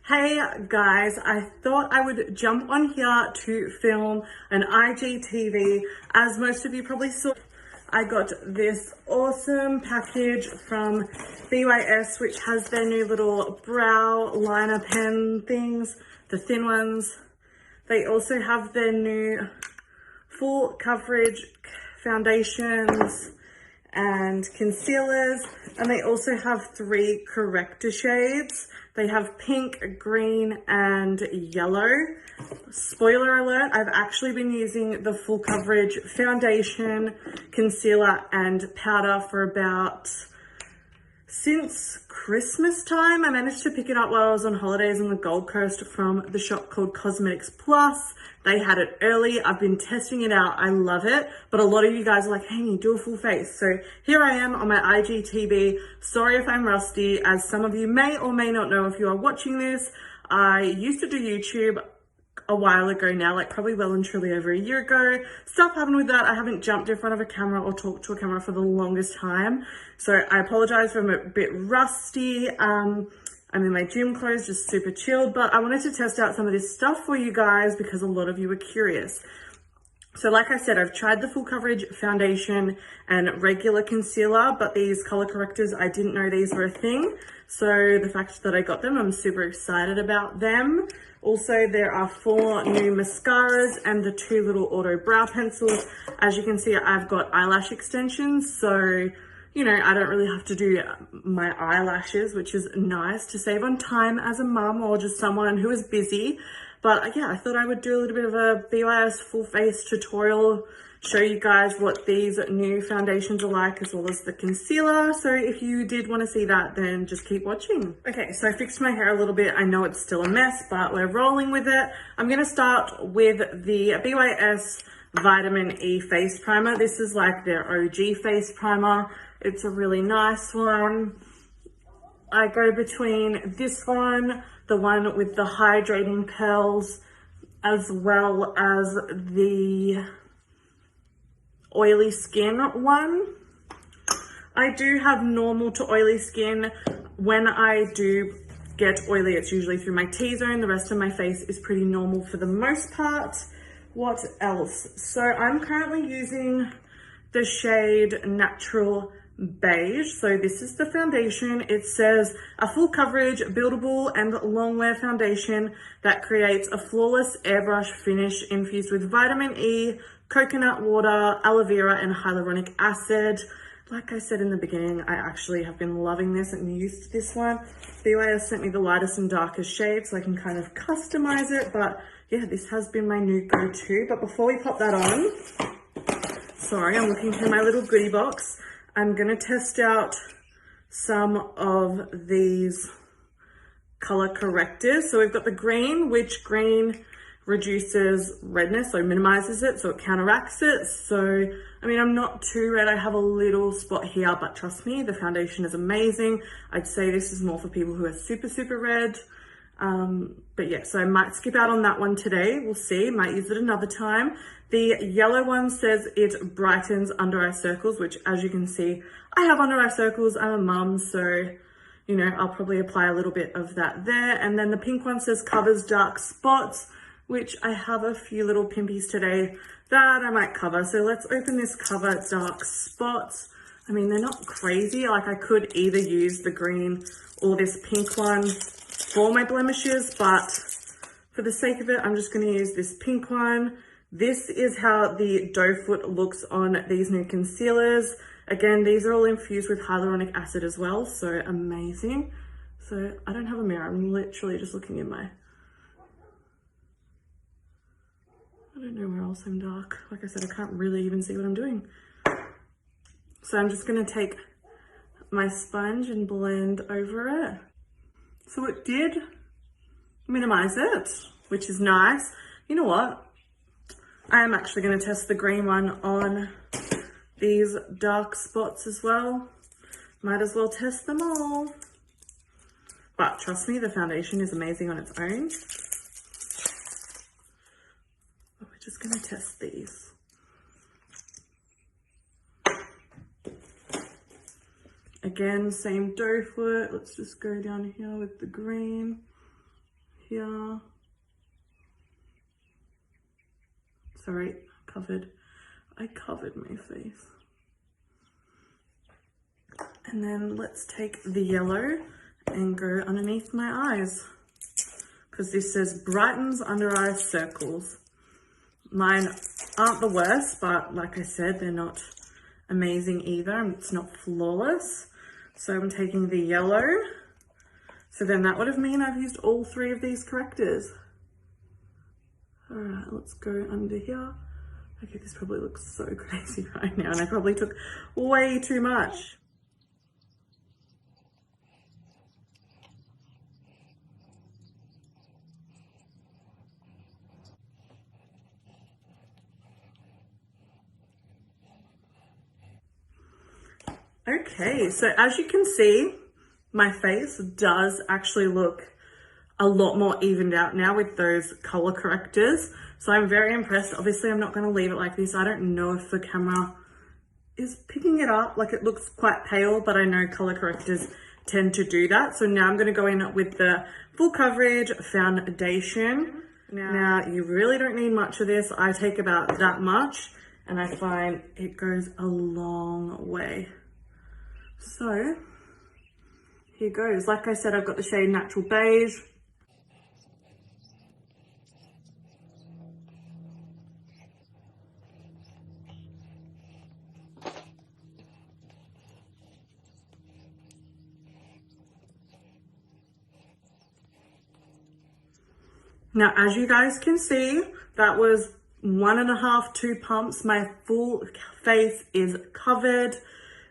Hey guys, I thought I would jump on here to film an IGTV. As most of you probably saw, I got this awesome package from BYS, which has their new little brow liner pen things, the thin ones. They also have their new full coverage foundations and concealers, and they also have 3 corrector shades. They have pink, green, and yellow. Spoiler alert, I've actually been using the full coverage foundation, concealer, and powder for about since Christmas time. I managed to pick it up while I was on holidays on the Gold Coast from the shop called Cosmetics Plus. They had it early. I've been testing it out. I love it. But a lot of you guys are like, hey, do a full face. So here I am on my IGTV. Sorry if I'm rusty. As some of you may or may not know if you are watching this, I used to do YouTube a while ago now, like probably well and truly over a year ago. Stuff happened with that. I haven't jumped in front of a camera or talked to a camera for the longest time. So I apologize if I'm a bit rusty. I'm in my gym clothes, just super chilled, but I wanted to test out some of this stuff for you guys because a lot of you were curious. So like I said, I've tried the full coverage foundation and regular concealer, but these color correctors, I didn't know these were a thing. So the fact that I got them, I'm super excited about them. Also, there are 4 new mascaras and the 2 little auto brow pencils. As you can see, I've got eyelash extensions, so you know, I don't really have to do my eyelashes, which is nice to save on time as a mum or just someone who is busy. But yeah, I thought I would do a little bit of a BYS full face tutorial, show you guys what these new foundations are like, as well as the concealer. So if you did want to see that, then just keep watching. Okay, so I fixed my hair a little bit. I know it's still a mess, but we're rolling with it. I'm going to start with the BYS Vitamin E Face Primer. This is like their OG face primer. It's a really nice one. I go between this one, the one with the hydrating pearls, as well as the oily skin one. I do have normal to oily skin. When I do get oily, it's usually through my T-zone. The rest of my face is pretty normal for the most part. What else? So I'm currently using the shade Natural Beige. So this is the foundation. It says a full coverage, buildable and long wear foundation that creates a flawless airbrush finish infused with vitamin E, coconut water, aloe vera, and hyaluronic acid. Like I said in the beginning, I actually have been loving this and used to this one. BYS sent me the lightest and darkest shade so I can kind of customize it. But yeah, this has been my new go-to. But before we pop that on, sorry, I'm looking through my little goodie box. I'm gonna test out some of these color correctors. So we've got the green, which green reduces redness, so minimizes it, so it counteracts it. So, I mean, I'm not too red. I have a little spot here, but trust me, the foundation is amazing. I'd say this is more for people who are super, super red. But yeah, so I might skip out on that one today. We'll see, might use it another time. The yellow one says it brightens under eye circles, which as you can see, I have under eye circles. I'm a mum, so, you know, I'll probably apply a little bit of that there. And then the pink one says covers dark spots, which I have a few little pimpies today that I might cover. So let's open this cover dark spots. I mean, they're not crazy. Like I could either use the green or this pink one for my blemishes, but for the sake of it, I'm just going to use this pink one. This is how the doe foot looks on these new concealers. Again, these are all infused with hyaluronic acid as well, so amazing. So I don't have a mirror. I'm literally just looking in my... I don't know where else I'm dark. Like I said, I can't really even see what I'm doing. So I'm just going to take my sponge and blend over it. So it did minimize it, which is nice. You know what? I am actually going to test the green one on these dark spots as well. Might as well test them all. But trust me, the foundation is amazing on its own. We're just going to test these. Again, same doe foot. Let's just go down here with the green. here. Sorry, I covered my face. And then let's take the yellow and go underneath my eyes, because this says brightens under eye circles. Mine aren't the worst, but like I said, they're not amazing either, and it's not flawless. So I'm taking the yellow. So then that would have mean I've used all 3 of these correctors. All right, let's go under here. Okay, this probably looks so crazy right now, and I probably took way too much. Okay, so as you can see, my face does actually look a lot more evened out now with those color correctors. So I'm very impressed. Obviously, I'm not going to leave it like this. I don't know if the camera is picking it up. Like, it looks quite pale, but I know color correctors tend to do that. So now I'm going to go in with the full coverage foundation. Now, you really don't need much of this. I take about that much, and I find it goes a long way. So here goes. Like I said, I've got the shade Natural Beige. Now, as you guys can see, that was 1.5, 2 pumps. My full face is covered.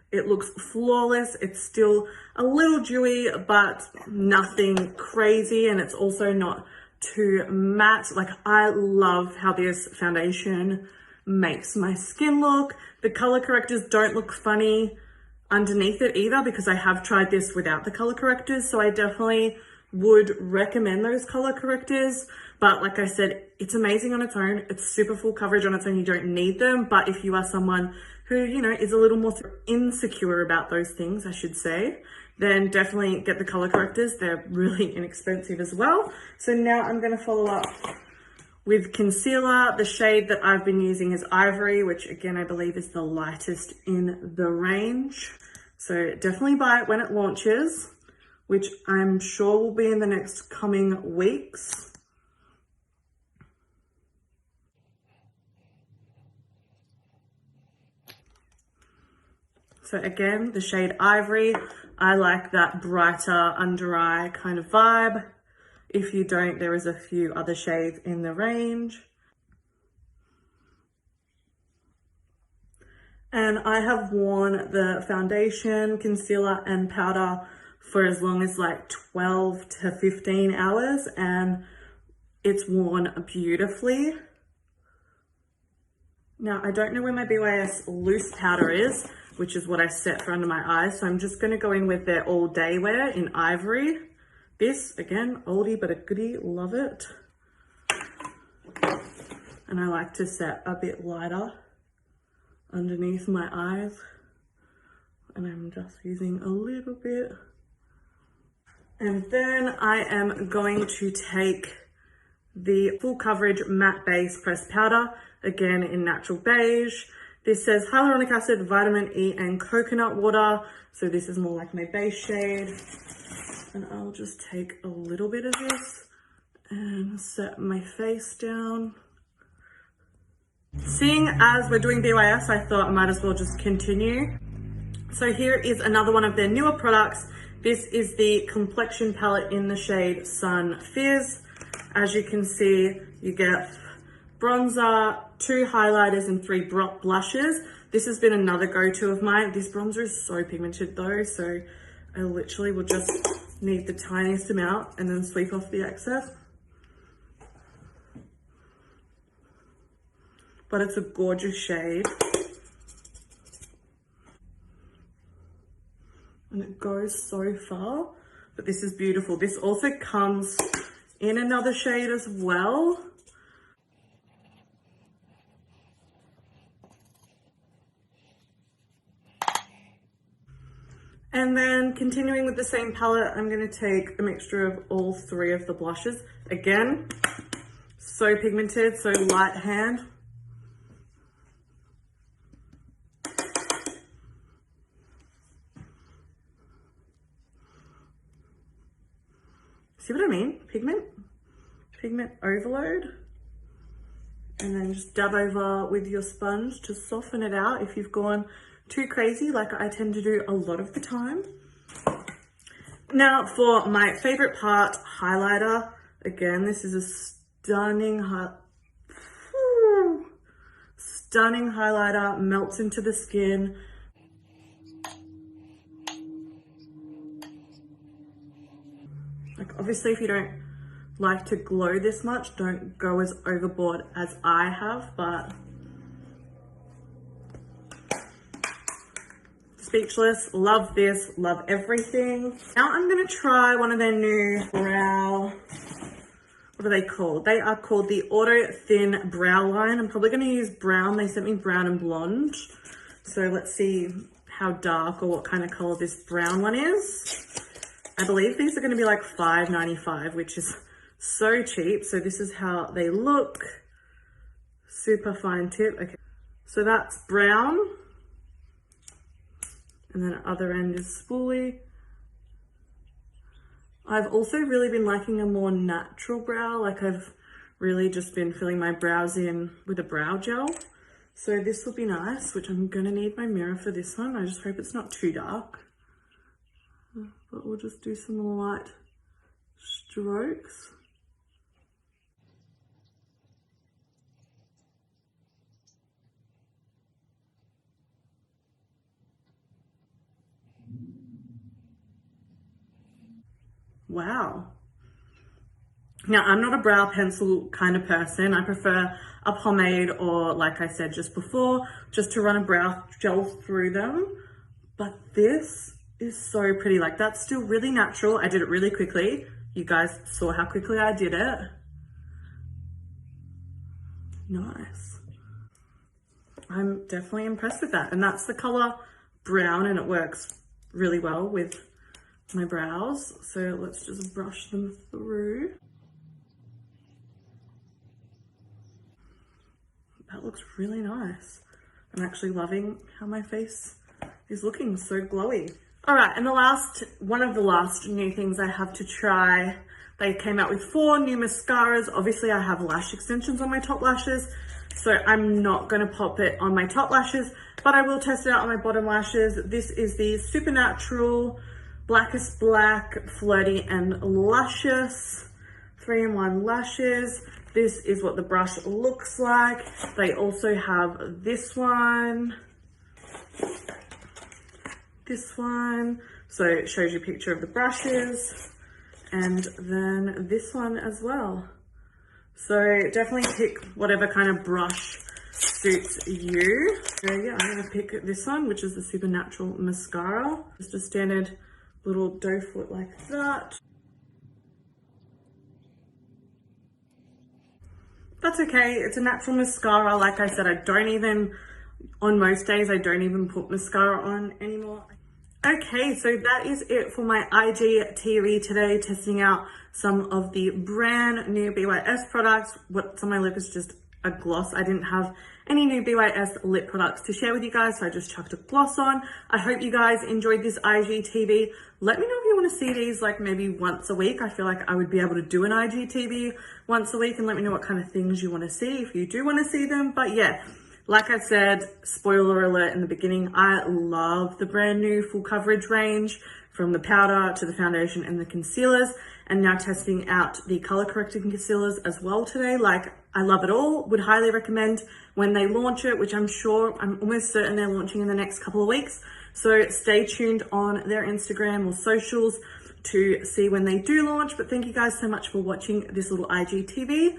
It looks flawless. It's still a little dewy, but nothing crazy. And it's also not too matte. Like, I love how this foundation makes my skin look. The color correctors don't look funny underneath it either, because I have tried this without the color correctors. So I definitely would recommend those color correctors. But like I said, it's amazing on its own. It's super full coverage on its own. You don't need them. But if you are someone who, you know, is a little more insecure about those things, I should say, then definitely get the color correctors. They're really inexpensive as well. So now I'm going to follow up with concealer. The shade that I've been using is Ivory, which again, I believe is the lightest in the range. So definitely buy it when it launches, which I'm sure will be in the next coming weeks. So again, the shade Ivory, I like that brighter under eye kind of vibe. If you don't, there is a few other shades in the range. And I have worn the foundation, concealer, and powder for as long as like 12 to 15 hours, and it's worn beautifully. Now, I don't know where my BYS loose powder is, which is what I set for under my eyes. So I'm just going to go in with their all day wear in Ivory. This, again, oldie but a goodie, love it. And I like to set a bit lighter underneath my eyes. And I'm just using a little bit. And then I am going to take the full coverage matte base pressed powder, again in Natural Beige. This says hyaluronic acid, vitamin E, and coconut water. So this is more like my base shade. And I'll just take a little bit of this and set my face down. Seeing as we're doing BYS, I thought I might as well just continue. So here is another one of their newer products. This is the Complexion palette in the shade Sun Fizz. As you can see, you get bronzer, 2 highlighters, and 3 blushes. This has been another go-to of mine. This bronzer is so pigmented though, so I literally will just need the tiniest amount and then sweep off the excess. But it's a gorgeous shade. And it goes so far, but this is beautiful. This also comes in another shade as well. And then continuing with the same palette, I'm going to take a mixture of all three of the blushes. Again, so pigmented, so light hand. See what I mean? Pigment overload. And then just dab over with your sponge to soften it out if you've gone too crazy, like I tend to do a lot of the time. Now for my favorite part, highlighter. Again, this is a stunning highlighter, melts into the skin. Like obviously if you don't like to glow this much, don't go as overboard as I have, but speechless, love this, love everything. Now I'm gonna try one of their new brow, what are they called? They are called the Auto Thin Brow Line. I'm probably gonna use brown. They sent me brown and blonde. So let's see how dark or what kind of color this brown one is. I believe these are gonna be like $5.95, which is so cheap. So this is how they look. Super fine tip. Okay, so that's brown. And then the other end is spoolie. I've also really been liking a more natural brow. Like I've really just been filling my brows in with a brow gel. So this will be nice, which I'm gonna need my mirror for this one. I just hope it's not too dark. But we'll just do some light strokes. Wow. Now, I'm not a brow pencil kind of person. I prefer a pomade or, like I said just before, just to run a brow gel through them. But this is so pretty. Like, that's still really natural. I did it really quickly. You guys saw how quickly I did it. Nice. I'm definitely impressed with that. And that's the color brown, and it works really well with my brows. So let's just brush them through. That looks really nice. I'm actually loving how my face is looking so glowy. All right, and one of the last new things I have to try, they came out with 4 new mascaras. Obviously I have lash extensions on my top lashes, so I'm not gonna pop it on my top lashes, but I will test it out on my bottom lashes. This is the Supernatural Blackest Black Flirty and Luscious 3-in-1 lashes. This is what the brush looks like. They also have this one. So it shows you a picture of the brushes, and then this one as well. So definitely pick whatever kind of brush suits you. So yeah, I'm gonna pick this one, which is the Supernatural Mascara. Just a standard little doe foot like that. That's okay, it's a natural mascara. Like I said, on most days, I don't even put mascara on anymore. Okay, so that is it for my IGTV today, testing out some of the brand new BYS products. What's on my lip is just a gloss. I didn't have any new BYS lip products to share with you guys, so I just chucked a gloss on. I hope you guys enjoyed this IGTV. Let me know if you want to see these like maybe once a week. I feel like I would be able to do an IGTV once a week, and let me know what kind of things you want to see if you do want to see them. But yeah, like I said, spoiler alert in the beginning, I love the brand new full coverage range, from the powder to the foundation and the concealers, and now testing out the color correcting concealers as well today. Like, I love it all. Would highly recommend when they launch it, which I'm almost certain they're launching in the next couple of weeks. So stay tuned on their Instagram or socials to see when they do launch. But thank you guys so much for watching this little IGTV.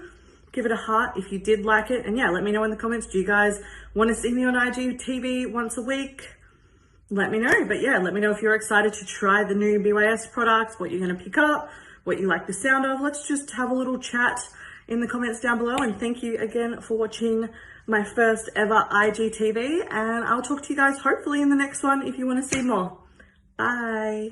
Give it a heart if you did like it. And yeah, let me know in the comments, do you guys want to see me on IGTV once a week? Let me know. But yeah, let me know if you're excited to try the new BYS products, what you're going to pick up, what you like the sound of. Let's just have a little chat in the comments down below. And thank you again for watching my first ever IGTV. And I'll talk to you guys hopefully in the next one if you want to see more. Bye.